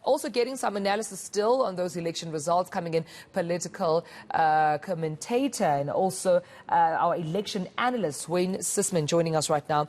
Also getting some analysis still on those election results coming in, political commentator and also our election analyst, Wayne Sussman, joining us right now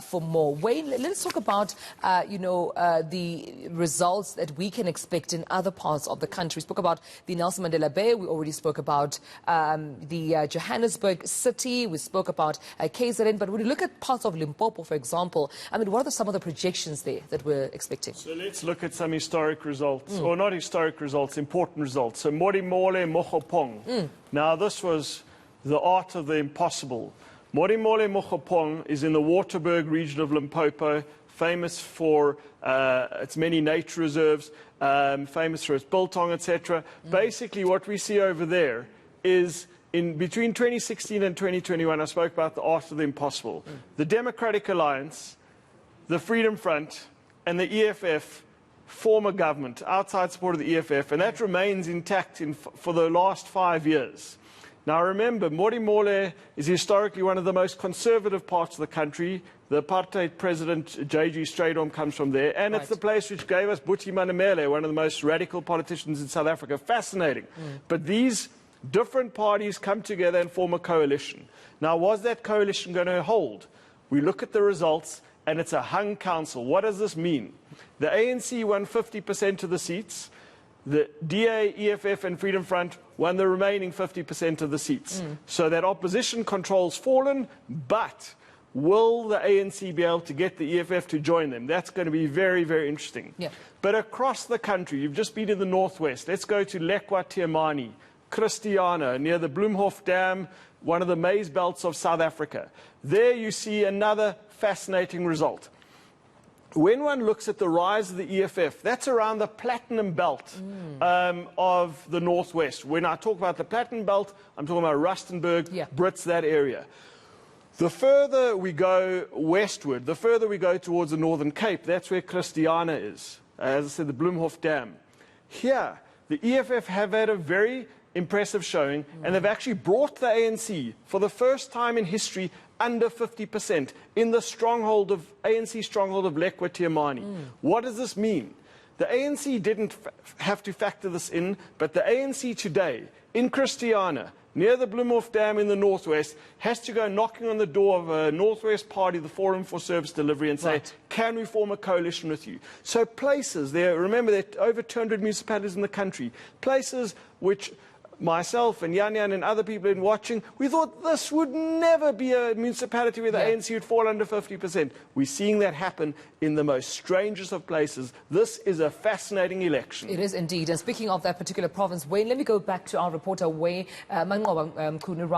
for more. Wayne, let's talk about, the results that we can expect in other parts of the country. We spoke about the Nelson Mandela Bay. We already spoke about the Johannesburg city. We spoke about KZN. But when you look at parts of Limpopo, for example, I mean, what are some of the projections there that we're expecting? So let's look at some historic results, or not historic results, important results. So Modimolle Mokgopong. Now this was the art of the impossible. Modimolle Mokgopong is in the Waterberg region of Limpopo, famous for its many nature reserves, famous for its biltong, etc. Basically what we see over there is in between 2016 and 2021, I spoke about the art of the impossible. The Democratic Alliance, the Freedom Front and the EFF form a government outside support of the EFF, and that remains intact for the last 5 years. Now remember, Modimolle is historically one of the most conservative parts of the country. The apartheid president, J.G. Strydom, comes from there, and it's the place which gave us Buti Manamele, one of the most radical politicians in South Africa. Fascinating. But these different parties come together and form a coalition. Now, was that coalition going to hold? We look at the results, and it's a hung council. What does this mean? The ANC won 50% of the seats. The DA, EFF and Freedom Front won the remaining 50% of the seats. So that opposition control's fallen, but will the ANC be able to get the EFF to join them? That's going to be very, very interesting. But across the country, you've just been in the northwest. Let's go to Lekwa Tiamani, Christiana, near the Bloemhof Dam, one of the maize belts of South Africa. There you see another fascinating result. When one looks at the rise of the EFF, that's around the platinum belt of the northwest. When I talk about the platinum belt, I'm talking about Rustenburg, Brits, that area. The further we go westward, the further we go towards the Northern Cape, that's where Christiana is. As I said, the Bloemhof Dam. Here, the EFF have had a very impressive showing, and they've actually brought the ANC for the first time in history under 50% in the stronghold of ANC stronghold of Lekwa Tiamani. What does this mean? The ANC didn't have to factor this in, but the ANC today in Christiana, near the Bloemhof Dam in the northwest, has to go knocking on the door of a northwest party, the Forum for Service Delivery, and say, can we form a coalition with you? So places there, remember there are over 200 municipalities in the country, places which myself and Yan and other people in watching, we thought this would never be a municipality where the ANC would fall under 50%. We're seeing that happen in the most strangest of places. This is a fascinating election. It is indeed. And speaking of that particular province, Wayne, let me go back to our reporter, Wayne Manqoba Khune.